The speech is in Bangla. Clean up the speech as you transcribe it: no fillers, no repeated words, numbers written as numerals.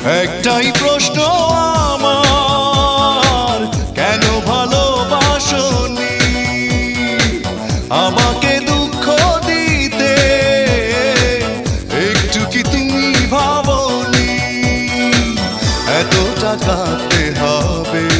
একটাই প্রশ্ন আমার, কেন ভালোবাসনি আমাকে দুঃখ দিতে? একটু কি তুমি ভাবনি এতটা কাঁদতে হবে?